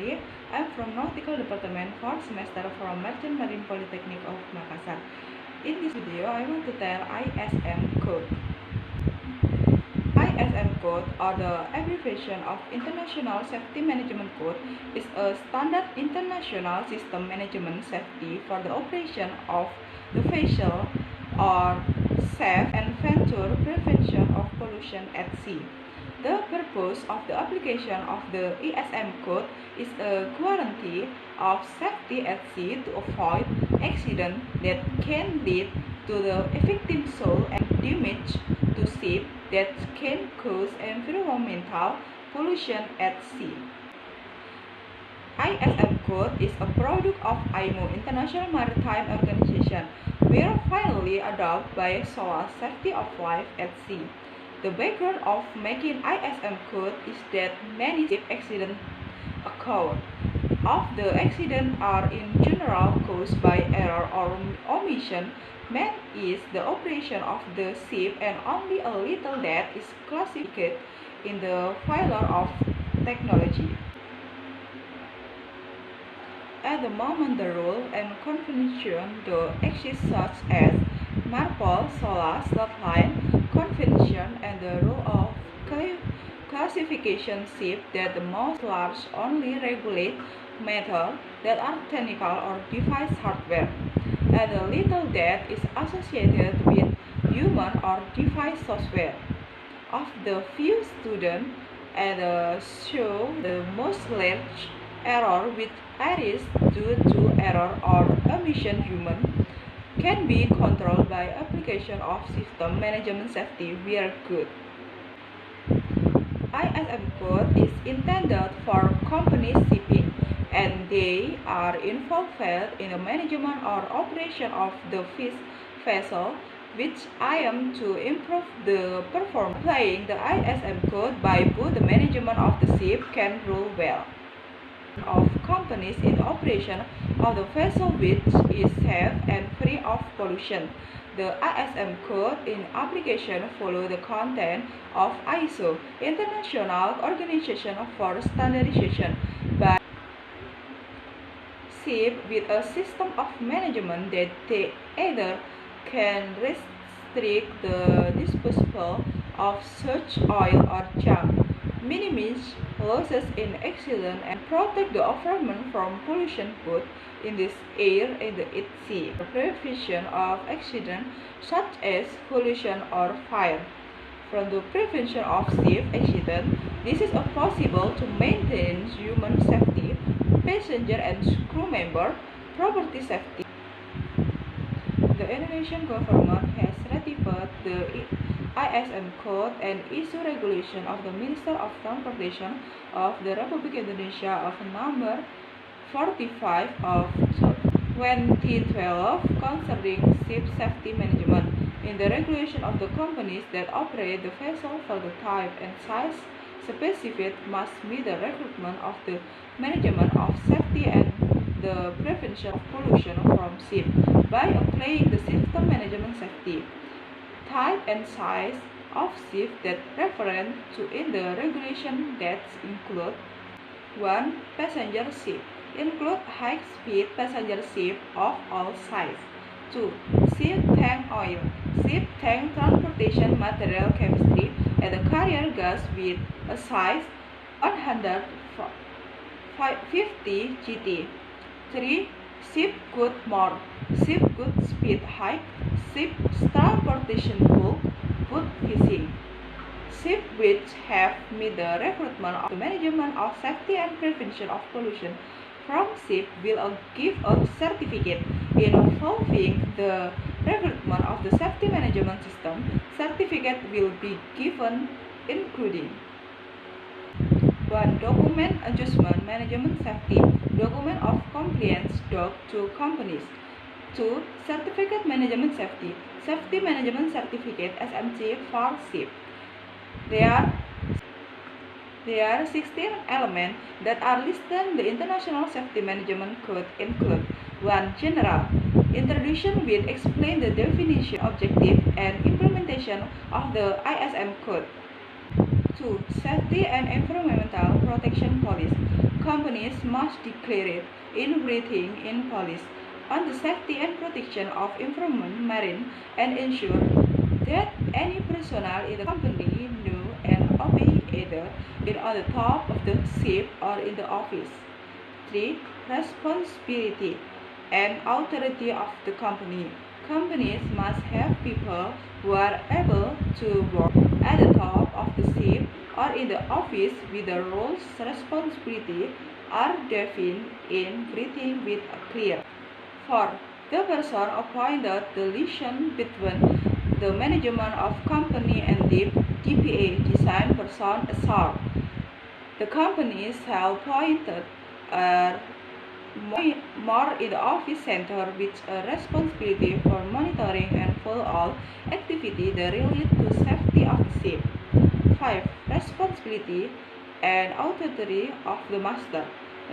Sari. I'm from Nautical Department 4th semester from Merchant Marine Polytechnic of Makassar. In this video, I want to tell ISM code. ISM code, or the abbreviation of International Safety Management Code, is a standard international system management safety for the operation of the vessel or safe and venture prevention of pollution at sea. The purpose of the application of the ISM code is a guarantee of safety at sea to avoid accidents that can lead to the victim's soul and damage to ships that can cause environmental pollution at sea. ISM code is a product of IMO International Maritime Organization, were finally adopted by SOLAS Safety of Life at Sea. The background of making ISM code is that many ship accidents occur. Of the accidents are in general caused by error or omission. Main is the operation of the ship, and only a little that is classified in the failure of technology. At the moment, the rule and convention do exist, such as MARPOL, SOLAS, Line Convention, and the rule of classification ship that the most large only regulate matters that are technical or device hardware, and the little that is associated with human or device software. Of the few students show the most large error with errors due to error or omission human can be controlled by application of system management safety where good. ISM code is intended for company shipping, and they are involved in the management or operation of the vessel, which aim to improve the performance. Applying the ISM code by both the management of the ship can rule well of companies in operation of the vessel, which is safe and free of pollution. The ISM code in application follow the content of ISO, International Organization for Standardization, by ship with a system of management that they either can restrict the disposal of such oil or junk, minimize losses in accident, and protect the environment from pollution both in the air and at sea. The prevention of accidents such as pollution or fire. From the prevention of ship accident, this is possible to maintain human safety, passenger and crew member, property safety. The Indonesian government has ratified the ISM code and issued regulation of the Minister of Transportation of the Republic Indonesia of number 45 of 2012 concerning ship safety management. In the regulation of the companies that operate the vessel, for the type and size specified must be the recruitment of the management of safety and the prevention of pollution from ship by applying the system management safety. Type and size of ship that referred to in the regulation that include 1. Passenger ship include high-speed passenger ship of all sizes. 2. Ship tank oil, ship tank transportation material chemistry, and the carrier gas with a size 150 GT. 3. Ship good more, ship good speed high, ship transportation bulk, boat fishing. Ship which have met the requirement of the management of safety and prevention of pollution from ship will give a certificate involving the requirement of the safety management system. Certificate will be given including 1. Document adjustment management safety, document of compliance doc to companies. 2. Certificate management safety, safety management certificate SMC for ship. There are 16 elements that are listed in the International Safety Management Code include 1. General introduction will explain the definition, objective, and implementation of the ISM code. 2. Safety and environmental protection policy. Companies must declare it in writing in policy on the safety and protection of environment, marine, and ensure that any personnel in the company know and obey either it on the top of the ship or in the office. 3. Responsibility and authority of the company. Companies must have people who are able to work at the top of the ship or in the office with the roles responsibility are defined in writing with a clear. 4. The person appointed the liaison between the management of company and the DPA design person assault. The company shall appoint more in the office center with a responsibility for monitoring and follow all activity that relate to safety of the ship. 5. Responsibility and authority of the master.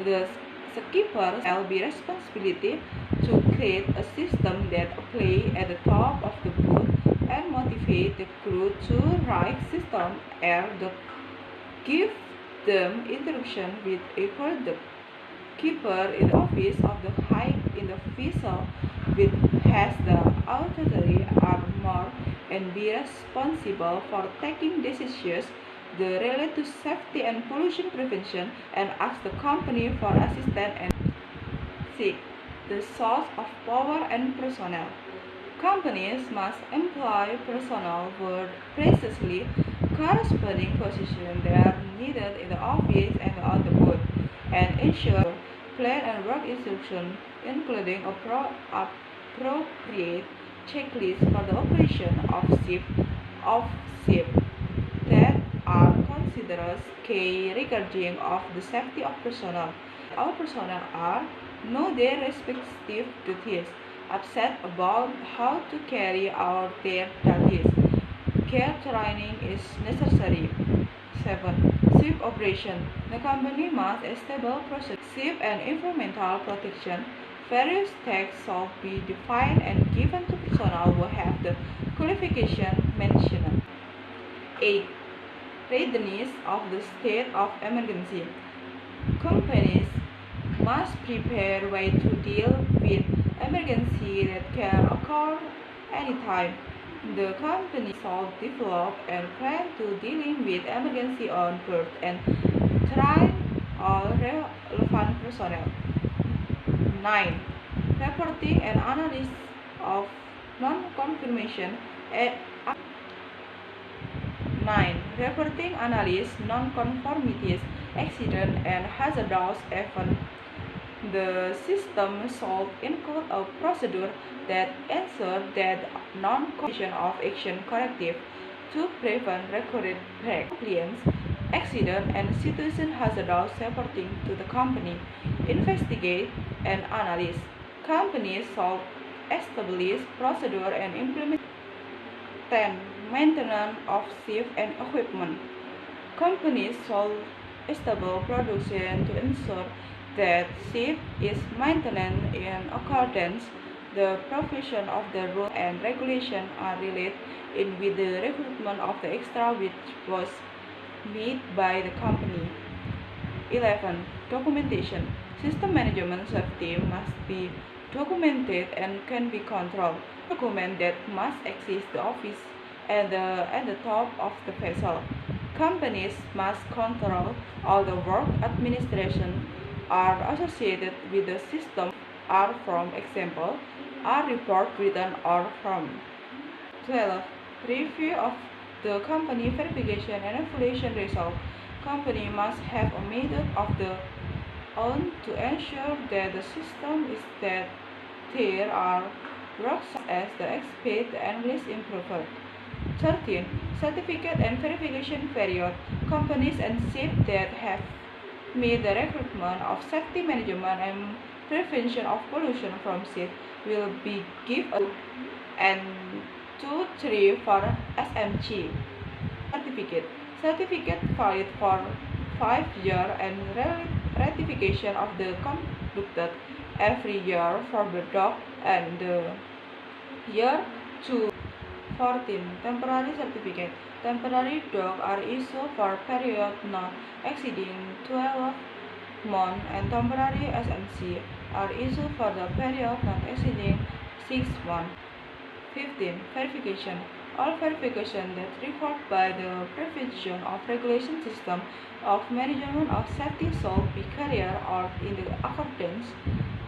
The skipper shall be responsibility to create a system that apply at the top of the boat and motivate the crew to write system that give them instruction with equal the keeper in the office of the height in the vessel which has the authority are more and be responsible for taking decisions that relate to safety and pollution prevention and ask the company for assistance. And 6. The source of power and personnel. Companies must employ personnel with precisely corresponding positions that are needed in the office and on the boat, and ensure plan and work instruction, including appropriate checklists for the operation of ship that are considered key regarding of the safety of personnel. All personnel are know their respective duties, upset about how to carry out their duties. Care training is necessary. 7. Ship operation. The company must establish process, ship and environmental protection. Various tasks shall be defined and given to personnel who have the qualification mentioned. 8. Readiness of the state of emergency. Companies must prepare ways to deal with emergency that can occur anytime. The company shall develop and plan to dealing with emergency on board and train all relevant personnel. 9. Reporting and analysis of non-confirmation. 9. Reporting, analysis, non-conformities, accident, and hazardous events. The system shall include a procedure that ensures that non-commission of action corrective to prevent recurrent compliance, accident, and situation hazardous reporting to the company. Investigate and analyze. Companies shall establish procedure and implement 10. Maintenance of ship and equipment. Companies shall establish production to ensure that ship is maintained in accordance the provision of the rules and regulations are related in with the recruitment of the extra which was made by the company. 11. Documentation. System management safety must be documented and can be controlled. Document that must exist the office at the top of the vessel. Companies must control all the work administration are associated with the system are from example are report written or from. 12. Review of the company verification and evaluation result. Company must have a method of their own to ensure that the system is that there are works as the expect and risk improved. 13. Certificate and verification period. Companies and ships that have made the recruitment of safety management and prevention of pollution from ships will be given and 2-3 for SMG certificate. Certificate valid for 5 years and ratification of the conducted every year for the dock and the year 2. 14. Temporary certificate. Temporary dogs are issued for period not exceeding 12 months, and temporary SNC are issued for the period not exceeding 6 months. 15. Verification. All verification that required by the Prevention of Regulation System of Management of Safety shall be carried out in the accordance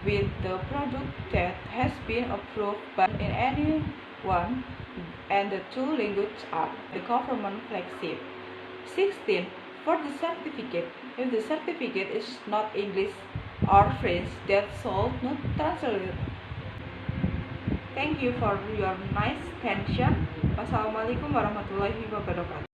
with the product that has been approved by in any one and the two languages are the government flagship. 16. For the certificate, if the certificate is not English or French, that shall not translate. Thank you for your nice attention. Wassalamualaikum warahmatullahi wabarakatuh.